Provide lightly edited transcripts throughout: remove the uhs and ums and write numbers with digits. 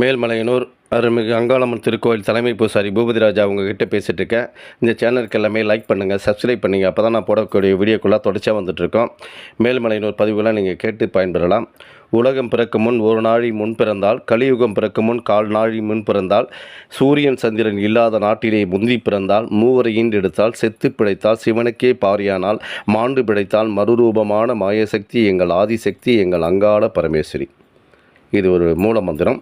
மேல்மலையனூர் அருள்மிகு அங்காளம்மன் திருக்கோயில் தலைமை பூசாரி பூபதிராஜா அவங்கக்கிட்ட பேசிகிட்டு இருக்கேன். இந்த சேனலுக்கு எல்லாமே லைக் பண்ணுங்கள், சப்ஸ்கிரைப் பண்ணுங்கள். அப்போ தான் நான் போடக்கூடிய வீடியோக்குள்ளே தொடர்ச்சியாக வந்துட்டுருக்கோம். மேல்மலையனூர் பதிவுகளை நீங்கள் கேட்டு பயன்பெறலாம். உலகம் பிறக்கும் முன் ஒரு நாழி முன் பிறந்தால், கலியுகம் பிறக்கும் முன் கால் நாழி முன் பிறந்தால், சூரியன் சந்திரன் இல்லாத நாட்டிலே முந்தி பிறந்தால், மூவரை ஈண்டெடுத்தால், செத்து பிழைத்தால், சிவனுக்கே பாரியானால், மாண்டு பிழைத்தால், மறுரூபமான மாயசக்தி எங்கள் ஆதிசக்தி எங்கள் அங்காள பரமேஸ்வரி. இது ஒரு மூல மந்திரம்.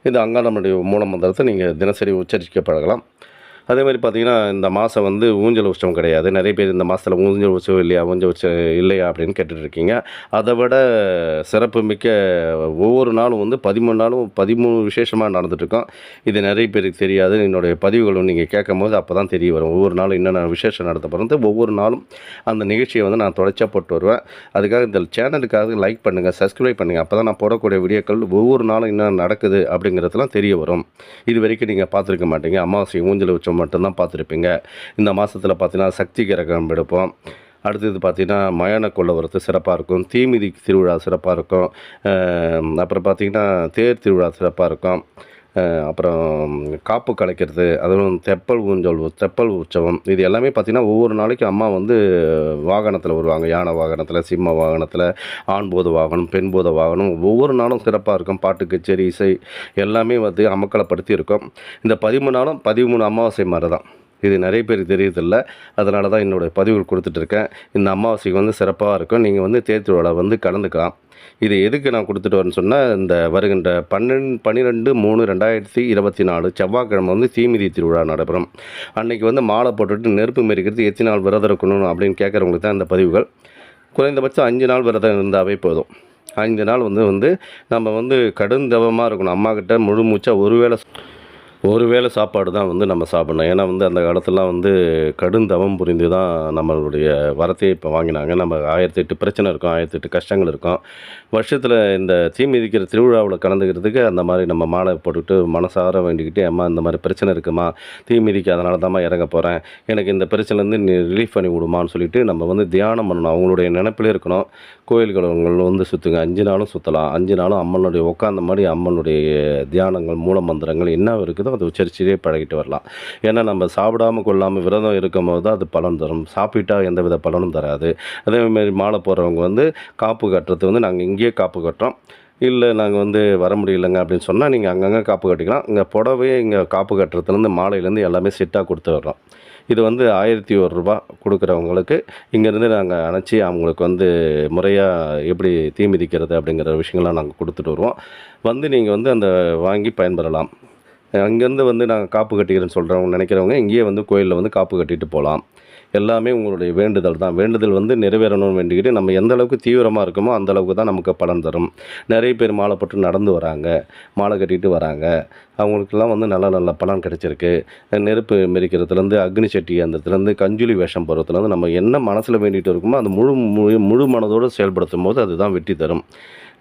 இந்த அங்காளம்மனுடைய மூல மந்திரத்தை நீங்கள் தினசரி உச்சரிக்க பழகலாம். அதே மாதிரி பார்த்திங்கன்னா, இந்த மாதம் ஊஞ்சல் உற்சவம் கிடையாது. நிறைய பேர் இந்த மாதத்தில் ஊஞ்சல் உற்சவம் இல்லையா, ஊஞ்சல் உற்சவம் இல்லையா அப்படின்னு கேட்டுட்ருக்கீங்க. அதை விட சிறப்பு மிக்க ஒவ்வொரு நாளும் 13 நாளும் 13 விசேஷமாக நடந்துகிட்ருக்கோம். இது நிறைய பேருக்கு தெரியாது. என்னுடைய பதிவுகளும் நீங்கள் கேட்கும் போது அப்போ தான் தெரிய வரும். ஒவ்வொரு நாளும் என்னென்ன விசேஷம் நடத்தப்படுறது, ஒவ்வொரு நாளும் அந்த நிகழ்ச்சியை நான் தொடர்ச்சியாக போட்டு வருவேன். அதுக்காக இந்த சேனலுக்காக லைக் பண்ணுங்கள், சப்ஸ்கிரைப் பண்ணுங்கள். அப்போ தான் நான் போடக்கூடிய வீடியோக்கள் ஒவ்வொரு நாளும் என்ன நடக்குது அப்படிங்கிறதுலாம் தெரிய வரும். இது வரைக்கும் நீங்கள் பார்த்துருக்க மாட்டீங்க. அமாவாசை ஊஞ்சல் உற்சவம் மட்டும்தான் பார்த்துருப்பீங்க. இந்த மாதத்தில் பார்த்தீங்கன்னா சக்தி கிரகம் எடுப்போம். அடுத்தது பார்த்திங்கன்னா மயான கொள்ளவரத்து சிறப்பாக இருக்கும். தீமிதி திருவிழா சிறப்பாக இருக்கும். அப்புறம் பார்த்திங்கன்னா தேர் திருவிழா சிறப்பாக இருக்கும். அப்புறம் காப்பு கலைக்கிறது, அதுவும் தெப்பல் உற்சவம், இது எல்லாமே பார்த்திங்கன்னா ஒவ்வொரு நாளைக்கும் அம்மா வாகனத்தில் வருவாங்க. யானை வாகனத்தில், சிம்ம வாகனத்தில், ஆண்போத வாகனம், பெண்போத வாகனம். ஒவ்வொரு நாளும் சிறப்பாக இருக்கும். பாட்டு கச்சேரி, இசை எல்லாமே அமக்கலப்படுத்தி இருக்கும். இந்த 13 நாளும் 13 அமாவாசை மாதிரி தான். இது நிறைய பேருக்கு தெரியறதில்ல. அதனால தான் என்னோடய பதிவுகள் கொடுத்துட்ருக்கேன். இந்த அமாவாசைக்கு சிறப்பாக இருக்கும். நீங்கள் தேர் திருவிழா கலந்துக்கலாம். இது எதுக்கு நான் கொடுத்துட்டு வரேன்னு சொன்னால், இந்த வருகின்ற 12/3/2024 செவ்வாய்க்கிழமை தீமிதி திருவிழா நடைபெறும். அன்றைக்கி மாலை போட்டுட்டு நெருப்பு மெரிக்கிறது எத்தனை நாள் விரதம் இருக்கணும் அப்படின்னு கேட்குறவங்களுக்கு தான் இந்த பதிவுகள். குறைந்தபட்சம் 5 நாள் விரதம் இருந்தாவே போதும். 5 நாள் நம்ம கடுந்தவமாக இருக்கணும். அம்மாக்கிட்ட முழு மூச்சாக ஒரு வேளை சாப்பாடு தான் நம்ம சாப்பிட்ணும். ஏன்னா அந்த காலத்துலலாம் கடுந்தவம் புரிந்து தான் நம்மளுடைய வரத்தையே இப்போ வாங்கினாங்க. நம்ம 1008 பிரச்சனை இருக்கும், 1008 கஷ்டங்கள் இருக்கும். வருஷத்தில் இந்த தீ மிதிக்கிற திருவிழாவில் கலந்துக்கிறதுக்கு அந்த மாதிரி நம்ம மாலை போட்டுக்கிட்டு மனசார வேண்டிக்கிட்டு, அம்மா இந்த மாதிரி பிரச்சனை இருக்குமா, தீ மிதிக்காதனால தான்மா இறங்க போகிறேன், எனக்கு இந்த பிரச்சனைலேருந்து நீ ரிலீஃப் பண்ணி விடுமான்னு சொல்லிவிட்டு நம்ம தியானம் பண்ணணும். அவங்களுடைய நினைப்பிலே இருக்கணும். கோயில்கள் சுற்றுங்க. 5 நாளும் சுற்றலாம். 5 நாளும் அம்மனுடைய உட்காந்த மாதிரி அம்மனுடைய தியானங்கள், மூல மந்திரங்கள் என்ன இருக்குதோ அதை உச்சரிச்சிட்டே பழகிட்டு வரலாம். ஏன்னா நம்ம சாப்பிடாமல் கொள்ளாமல் விரதம் இருக்கும் போது தான் அது பலன் தரும். சாப்பிட்டா எந்த வித பலனும் தராது. அதேமாதிரி மாலை போடுறவங்க காப்பு கட்டுறது நாங்கள் இங்கேயே காப்பு கட்டுறோம். இல்லை நாங்கள் வர முடியலைங்க அப்படின்னு சொன்னால் நீங்கள் அங்கங்கே காப்பு கட்டிக்கலாம். இங்கே புடவையே இங்கே காப்பு கட்டுறதுலேருந்து மாலையிலேருந்து எல்லாமே செட்டாக கொடுத்து வர்றோம். இது 1001 ரூபா கொடுக்குறவங்களுக்கு இங்கேருந்து நாங்கள் அணைச்சி அவங்களுக்கு முறையாக எப்படி தீ மிதிக்கிறது அப்படிங்கிற விஷயங்கள்லாம் நாங்கள் கொடுத்துட்டு வருவோம். நீங்கள் அந்த வாங்கி பயன்பெறலாம். அங்கேருந்து நாங்கள் காப்பு கட்டிக்கிறேன்னு சொல்கிறவங்க நினைக்கிறவங்க இங்கேயே கோயிலில் காப்பு கட்டிட்டு போகலாம். எல்லாமே உங்களுடைய வேண்டுதல் தான். வேண்டுதல் நிறைவேறணும்னு வேண்டிக்கிட்டு நம்ம எந்த அளவுக்கு தீவிரமாக இருக்கோமோ அந்த அளவுக்கு தான் நமக்கு பலன் தரும். நிறைய பேர் மாலை போட்டு நடந்து வராங்க, மாலை கட்டிட்டு வராங்க. அவங்களுக்கெல்லாம் நல்ல பலன் கிடைச்சிருக்கு. நெருப்பு மெரிக்கிறதுலேருந்து, அக்னி சட்டி அந்தத்துலேருந்து, கஞ்சுளி வேஷம் போகிறதுலேருந்து நம்ம என்ன மனசில் வேண்டிகிட்டு இருக்குமோ அது முழு மனதோடு செயல்படுத்தும் போது அதுதான் வெற்றி தரும்.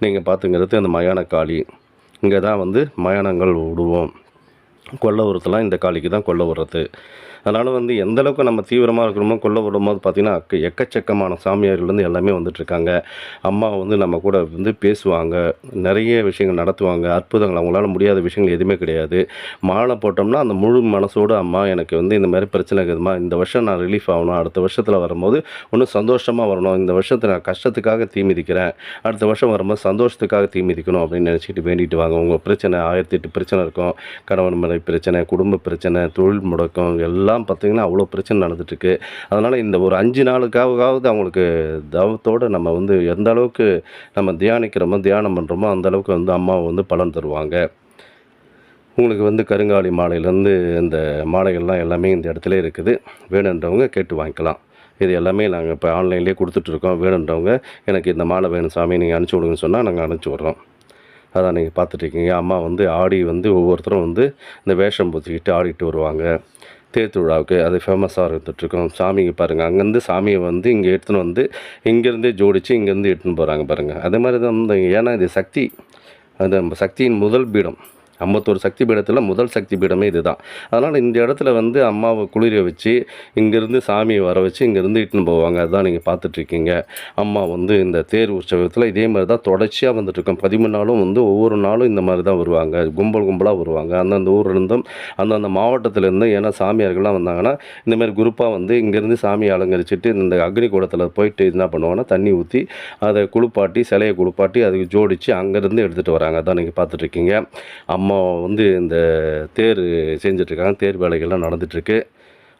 நீங்கள் பார்த்துங்கிறது அந்த மயான காளி. இங்கே தான் மயானங்கள் விடுவோம். கொல்ல உரத்தெல்லாம் இந்த காளிக்கு தான் கொல்ல உரத்து. அதனால் எந்த அளவுக்கு நம்ம தீவிரமாக இருக்கிறோமோ கொல்ல விடும்போது பார்த்திங்கன்னா எக்கச்சக்கமான சாமியார்கள்லேருந்து எல்லாமே வந்துட்டுருக்காங்க. அம்மா நம்ம கூட பேசுவாங்க, நிறைய விஷயங்கள் நடத்துவாங்க. அற்புதங்கள், அவங்களால முடியாத விஷயங்கள் எதுவுமே கிடையாது. மாலை போட்டோம்னா அந்த முழு மனசோடு அம்மா எனக்கு இந்த மாதிரி பிரச்சனை இருக்குதுமா, இந்த வருஷம் நான் ரிலீஃப் ஆகணும், அடுத்த வருஷத்தில் வரும்போது இன்னும் சந்தோஷமாக வரணும், இந்த வருஷத்தை நான் கஷ்டத்துக்காக தீ மிதிக்கிறேன், அடுத்த வருஷம் வரும்போது சந்தோஷத்துக்காக தீ மிதிக்கணும் அப்படின்னு நினச்சிட்டு வேண்டிட்டு வாங்க. உங்கள் பிரச்சனை 1008 பிரச்சனை இருக்கும். கணவன் மனைவி பிரச்சனை, குடும்ப பிரச்சனை, தொழில் முடக்கம் எல்லாம் பார்த்திங்கன்னா அவ்வளோ பிரச்சனை நடந்துட்டுருக்கு. அதனால் இந்த ஒரு 5 நாளுக்காவது அவங்களுக்கு தவத்தோடு நம்ம எந்த அளவுக்கு நம்ம தியானம் பண்ணுறோமோ அந்த அளவுக்கு அம்மா பலன் தருவாங்க. உங்களுக்கு கருங்காலி மாலையிலேருந்து இந்த மாலைகள்லாம் எல்லாமே இந்த இடத்துல இருக்குது. வேணுன்றவங்க கேட்டு வாங்கிக்கலாம். இது எல்லாமே நாங்கள் இப்போ ஆன்லைன்லேயே கொடுத்துட்ருக்கோம். வேணுன்றவங்க எனக்கு இந்த மாலை வேணும் சாமி நீங்கள் அனுப்பிச்சி விடுங்கன்னு சொன்னால் நாங்கள் அனுப்பிச்சி விட்றோம். அதான் நீங்கள் பார்த்துட்ருக்கீங்க. அம்மா ஆடி ஒவ்வொருத்தரும் இந்த வேஷம் பூத்திக்கிட்டு ஆடிட்டு வருவாங்க தேர் திருவிழாவுக்கு. அது ஃபேமஸாக இருந்துகிட்ருக்கோம். சாமிக்கு பாருங்கள், அங்கேருந்து சாமியை இங்கே எடுத்துன்னு இங்கேருந்தே ஜோடித்து இங்கேருந்து எடுத்துன்னு போகிறாங்க பாருங்கள். அதே மாதிரி தான் ஏன்னா இது சக்தி, அது நம்ம சக்தியின் முதல் பீடம். 51 சக்தி பீடத்தில் முதல் சக்தி பீடமே இதுதான். அதனால் இந்த இடத்துல வந்து அம்மாவை குளிர வச்சு இங்கேருந்து சாமியை வர வச்சு இங்கேருந்து இட்டுன்னு போவாங்க. அதுதான் நீங்கள் பார்த்துட்ருக்கீங்க. அம்மா வந்து இந்த தேர் உற்சவத்தில் இதே மாதிரி தான் தொடர்ச்சியாக வந்துட்டுருக்கோம். 13 நாளும் வந்து ஒவ்வொரு நாளும் இந்த மாதிரி தான் வருவாங்க. கும்பலாக வருவாங்க. அந்தந்த ஊர்லேருந்தும் அந்தந்த மாவட்டத்திலேருந்தும். ஏன்னா சாமியார்கள்லாம் வந்தாங்கன்னா இந்தமாதிரி குரூப்பாக வந்து இங்கேருந்து சாமியை அலங்கரிச்சுட்டு இந்த அக்னி கூடத்தில் போயிட்டு என்ன பண்ணுவாங்கன்னா தண்ணி ஊற்றி அதை குளிப்பாட்டி சிலையை குளிப்பாட்டி அதுக்கு ஜோடித்து அங்கேருந்து எடுத்துகிட்டு வராங்க. அதான் நீங்கள் பார்த்துட்ருக்கீங்க. அம்மா வந்து இந்த தேர் செஞ்சிட்ருக்காங்க. தேர் வேலைகள்லாம் நடந்துகிட்ருக்கு.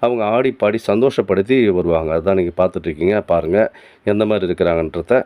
அவங்க ஆடி பாடி சந்தோஷப்படுத்தி வருவாங்க. அதுதான் நீங்கள் பார்த்துட்ருக்கீங்க. பாருங்கள் எந்த மாதிரி இருக்கிறாங்கன்றத.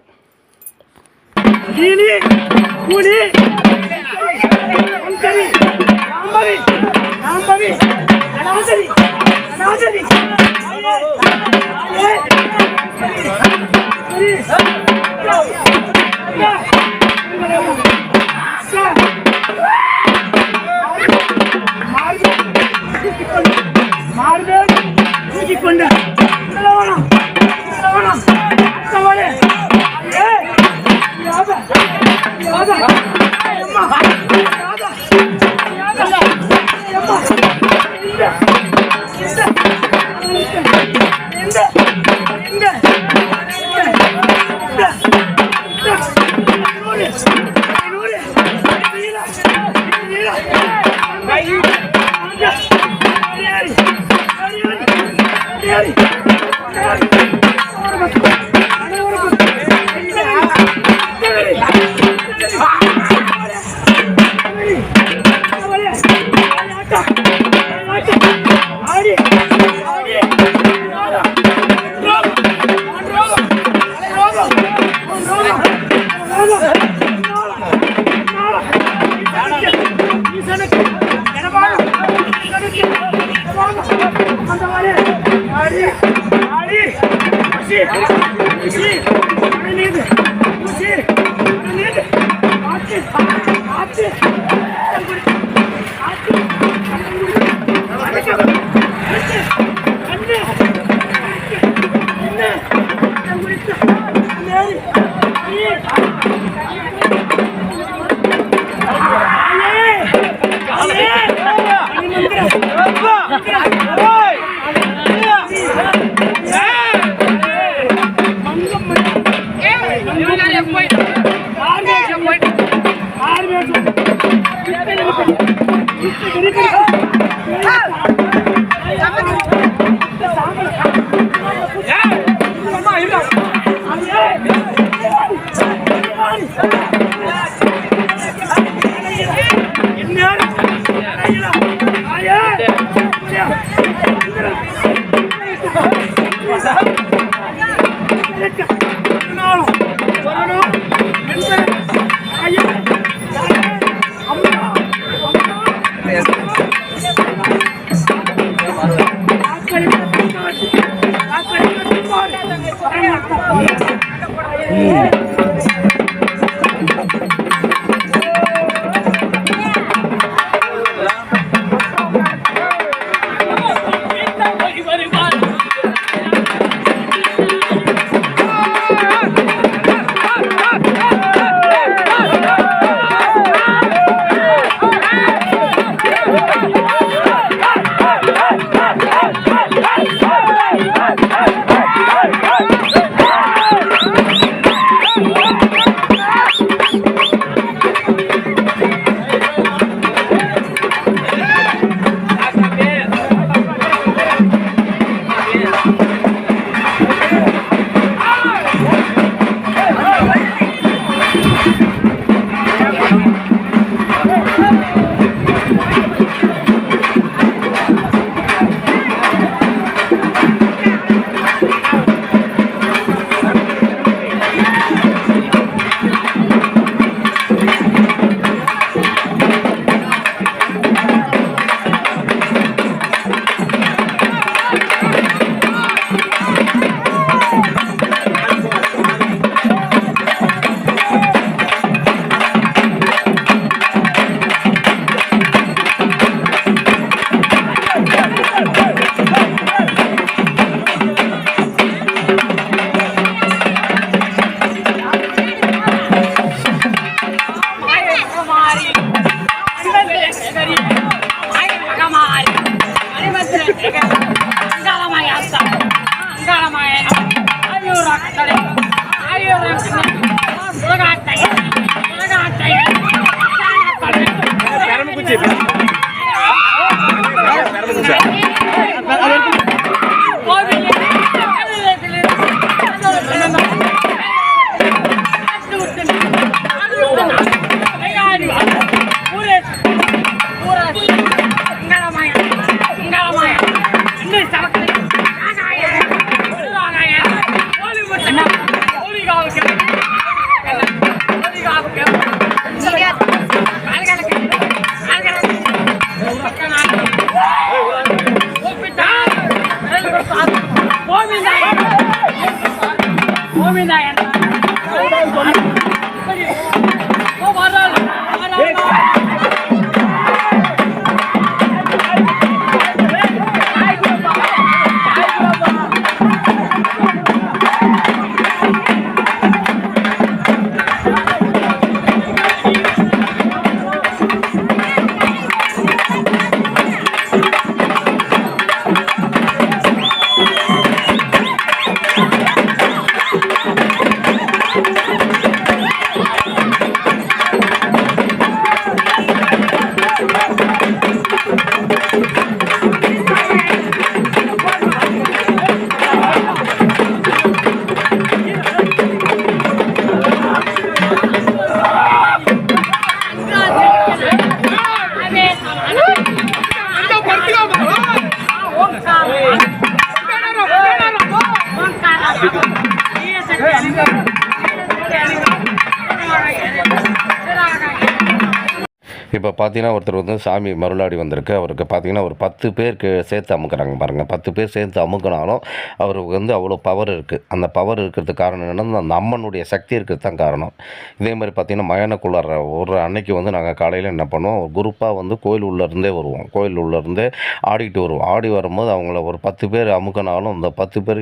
இப்போ பார்த்தீங்கன்னா ஒருத்தர் வந்து சாமி மருளாடி வந்திருக்கு. அவருக்கு பார்த்தீங்கன்னா ஒரு 10 பேருக்கு சேர்த்து அமுக்குறாங்க பாருங்கள். 10 பேர் சேர்த்து அமுக்குனாலும் அவருக்கு வந்து அவ்வளோ பவர் இருக்குது. அந்த பவர் இருக்கிறதுக்கு காரணம் என்னென்னா அந்த அம்மனுடைய சக்தி இருக்கிறது தான் காரணம். இதே மாதிரி பார்த்தீங்கன்னா மயானக்குள்ளார ஒரு அன்னைக்கு வந்து நாங்கள் காலையில் என்ன பண்ணுவோம், ஒரு குரூப்பாக வந்து கோயில் உள்ளேருந்தே வருவோம். கோயில் உள்ளேருந்தே ஆடிட்டு வருவோம். ஆடி வரும்போது அவங்கள ஒரு 10 பேர் அமுக்கினாலும் அந்த 10 பேர்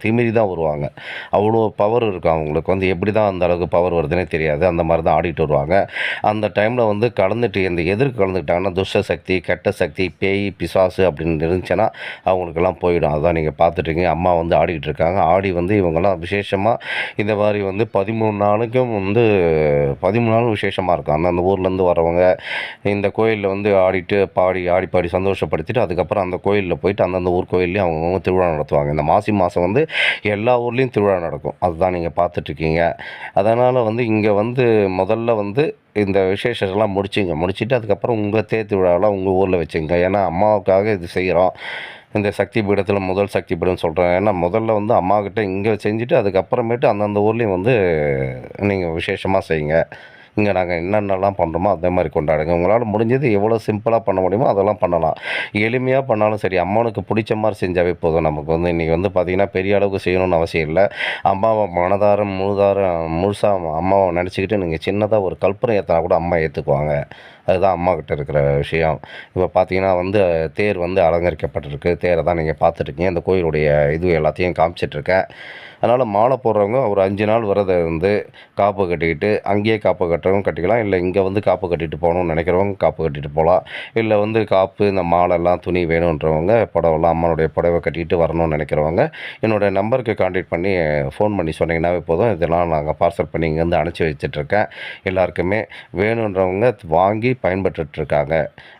திமிரி தான் வருவாங்க. அவ்வளோ பவர் இருக்கும் அவங்களுக்கு. வந்து எப்படி தான் அந்த அளவுக்கு பவர் வருதுன்னே தெரியாது. அந்த மாதிரி தான் ஆடிட்டு வருவாங்க. அந்த டைமில் வந்து கலந்துட்டு இந்த எதிர்க்கு கலந்துக்கிட்டாங்கன்னா துஷ்ட சக்தி, கெட்ட சக்தி, பேய், பிசாசு அப்படின்னு இருந்துச்சுன்னா அவங்களுக்கெல்லாம் போயிடும். அதுதான் நீங்கள் பார்த்துட்ருக்கீங்க. அம்மா வந்து ஆடிக்கிட்டு இருக்காங்க. ஆடி வந்து இவங்கெல்லாம் விசேஷமாக இந்த மாதிரி வந்து 13 நாளைக்கும் வந்து 13 நாளும் விசேஷமாக இருக்கும். அந்தந்த ஊர்லேருந்து வரவங்க இந்த கோயிலில் வந்து ஆடிட்டு ஆடி பாடி சந்தோஷப்படுத்திட்டு அதுக்கப்புறம் அந்த கோயிலில் போயிட்டு அந்தந்த ஊர் கோயில்லையும் அவங்கவுங்க திருவிழா நடத்துவாங்க. இந்த மாசி மாதம் வந்து எல்லா ஊர்லேயும் திருவிழா நடக்கும். அதுதான் நீங்கள் பார்த்துட்ருக்கீங்க. அதனால் வந்து இங்கே வந்து முதல்ல வந்து இந்த விசேஷம்லாம் முடிச்சுட்டு அதுக்கப்புறம் உங்கள் தேர் திருவிழாவெலாம் உங்கள் ஊரில் வச்சுங்க. ஏன்னா அம்மாவுக்காக இது செய்கிறோம். இந்த சக்தி பீடத்தில் முதல் சக்தி பீடம்னு சொல்கிறேன். ஏன்னா முதல்ல வந்து அம்மாக்கிட்ட இங்கே செஞ்சுட்டு அதுக்கப்புறமேட்டு அந்தந்த ஊர்லேயும் வந்து நீங்கள் விசேஷமாக செய்யுங்க. இங்கே நாங்கள் என்னென்னலாம் பண்ணுறோமோ அதே மாதிரி கொண்டாடுங்க. உங்களால் முடிஞ்சது எவ்வளோ சிம்பிளாக பண்ண முடியுமோ அதெல்லாம் பண்ணலாம். எளிமையாக பண்ணாலும் சரி, அம்மனுக்கு பிடிச்ச மாதிரி செஞ்சாவே போதும். நமக்கு வந்து இன்றைக்கி வந்து பார்த்திங்கன்னா பெரிய அளவுக்கு செய்யணும்னு அவசியம் இல்லை. அம்மாவை முழுசாக அம்மாவை நினச்சிக்கிட்டு நீங்கள் சின்னதாக ஒரு கற்பனை ஏற்றினா கூட அம்மா ஏற்றுக்குவாங்க. அதுதான் அம்மாக்கிட்ட இருக்கிற விஷயம். இப்போ பார்த்தீங்கன்னா வந்து தேர் வந்து அலங்கரிக்கப்பட்டிருக்கு. தேரை தான் நீங்கள் பார்த்துட்ருக்கீங்க. இந்த கோயிலுடைய இது எல்லாத்தையும் காமிச்சிட்ருக்கேன். அதனால் மாலை போடுறவங்க ஒரு 5 நாள் விரதம் இருந்து காப்பு கட்டிக்கிட்டு அங்கேயே காப்பு கட்டுறவங்க கட்டிக்கலாம். இல்லை இங்கே வந்து காப்பு கட்டிட்டு போகணும்னு நினைக்கிறவங்க காப்பு கட்டிட்டு போகலாம். இல்லை வந்து காப்பு இந்த மாலைலாம் துணி வேணுன்றவங்க புடவெல்லாம் அம்மனுடைய புடவை கட்டிக்கிட்டு வரணும்னு நினைக்கிறவங்க என்னோடய நம்பருக்கு கான்டாக்ட் பண்ணி ஃபோன் பண்ணி சொன்னீங்கன்னாவே போதும். இதெல்லாம் நாங்கள் பார்சல் பண்ணி இங்கேருந்து அனுப்பிச்சி வச்சிட்ருக்கேன். எல்லாருக்குமே வேணுன்றவங்க வாங்கி பயன்பட்டுருக்காங்க.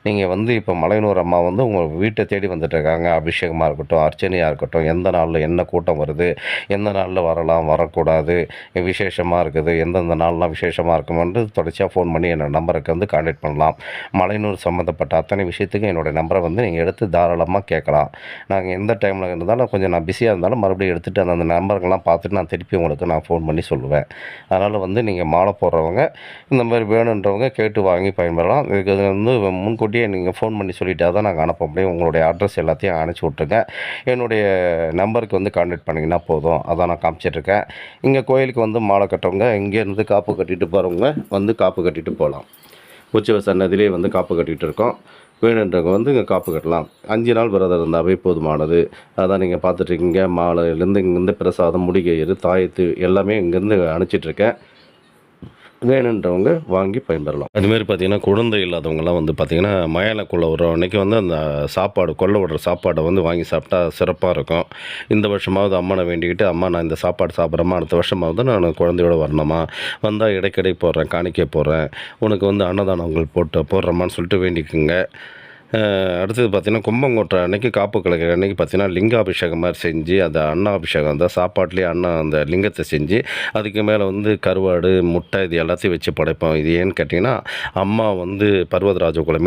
நீங்கள் வந்து இப்போ மலையனூர் அம்மா வந்து உங்கள் வீட்டை தேடி வந்துட்டுருக்காங்க. அபிஷேகமாக இருக்கட்டும், அர்ச்சனையாக இருக்கட்டும், எந்த நாளில் என்ன கூட்டம் வருது, எந்த நாளில் வரலாம் வரக்கூடாது, விசேஷமாக இருக்குது, எந்தெந்த நாள்லாம் விசேஷமாக இருக்குமென்று தொடர்ச்சியாக ஃபோன் பண்ணி என்னோடய நம்பருக்கு வந்து கான்டாக்ட் பண்ணலாம். மலையனூர் சம்மந்தப்பட்ட அத்தனை விஷயத்துக்கு என்னோடய நம்பரை வந்து நீங்கள் எடுத்து தாராளமாக கேட்கலாம். நாங்கள் எந்த டைமில் இருந்தாலும் கொஞ்சம் நான் பிஸியாக இருந்தாலும் மறுபடியும் எடுத்துகிட்டு அந்த நம்பருங்கெல்லாம் பார்த்துட்டு நான் திருப்பி உங்களுக்கு நான் ஃபோன் பண்ணி சொல்லுவேன். அதனால் வந்து நீங்கள் மாலை போடுறவங்க இந்த மாதிரி வேணுன்றவங்க கேட்டு வாங்கி பயன்பெறலாம். இதுக்கு வந்து முன்கூட்டியே நீங்கள் ஃபோன் பண்ணி சொல்லிட்டா தான் நாங்கள் அனுப்ப முடியும். உங்களுடைய அட்ரஸ் எல்லாத்தையும் அனுப்பிச்சி விட்ருங்க. என்னுடைய நம்பருக்கு வந்து கான்டாக்ட் பண்ணிங்கன்னா போதும். அதான் நான் காமிச்சிட்ருக்கேன். இங்கே கோயிலுக்கு வந்து மாலை கட்டுறவங்க இங்கேருந்து காப்பு கட்டிட்டு போகிறவங்க வந்து காப்பு கட்டிட்டு போகலாம். உற்சவ சன்னதியிலே வந்து காப்பு கட்டிகிட்டு இருக்கோம். வேணுன்றவங்க வந்து இங்கே காப்பு கட்டலாம். 5 நாள் விரதம் இருந்தாவே போதுமானது. அதான் நீங்கள் பார்த்துட்ருக்கீங்க. மாலையிலேருந்து இங்கேருந்து பிரசாதம், முடிகயிறு, தாயத்து எல்லாமே இங்கேருந்து அனுப்பிச்சிட்ருக்கேன். வேணுன்றவங்க வாங்கி பயன்பெறலாம். அதுமாரி பார்த்திங்கன்னா குழந்தை இல்லாதவங்கலாம் வந்து பார்த்திங்கன்னா மயானக்குள்ளே வர அன்றைக்கி வந்து அந்த சாப்பாடு கொல்லை விடுற சாப்பாடை வந்து வாங்கி சாப்பிட்டா சிறப்பாக இருக்கும். இந்த வருஷமாவது அம்மனை வேண்டிக்கிட்டு, அம்மா நான் இந்த சாப்பாடு சாப்பிட்றேம்மா, அடுத்த வருஷமாவது நான் குழந்தையோட வரணுமா, வந்தால் இடைக்கிடை போடுறேன், காணிக்கை போடுறேன், உனக்கு வந்து அன்னதானங்கள் போடுறேம்மான்னு சொல்லிட்டு வேண்டிக்குங்க. அடுத்தது பார்த்திங்கன்னா கும்பங்கொட்டுற அன்னைக்கு காப்பு கலைக்கிற அன்னைக்கு பார்த்திங்கன்னா லிங்காபிஷேகம் மாதிரி செஞ்சு அந்த அன்னாபிஷேகம் அந்த சாப்பாட்லேயே அந்த லிங்கத்தை செஞ்சு அதுக்கு மேலே வந்து கருவாடு முட்டை இது எல்லாத்தையும் வச்சு படைப்போம். இது ஏன்னு கேட்டிங்கன்னா அம்மா வந்து பர்வதராஜகுல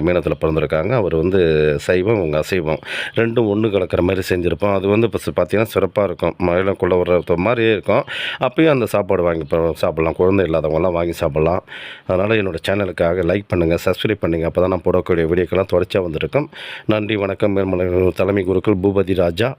மீனத்தில் பிறந்திருக்காங்க. அவர் வந்து சைவம், அவங்க அசைவம் ரெண்டும் ஒன்று கலக்கிற மாதிரி செஞ்சுருப்போம். அது வந்து இப்போ பார்த்திங்கன்னா சிறப்பாக இருக்கும். மயிலக்குள்ளே வர்ற மாதிரியே இருக்கும். அப்பயும் அந்த சாப்பாடு வாங்கி சாப்பிட்லாம். குழந்தை இல்லாதவங்கலாம் வாங்கி சாப்பிட்லாம். அதனால் என்னோடய சேனலுக்காக லைக் பண்ணுங்கள், சப்ஸ்கிரைப் பண்ணுங்கள். அப்போ தான் நான் போடக்கூடிய வீடியோக்கெல்லாம் தொடர்ச்சியாக வந்திருக்கும். நன்றி, வணக்கம். மேல்மலை தலைமை குருக்கள் பூபதி ராஜா.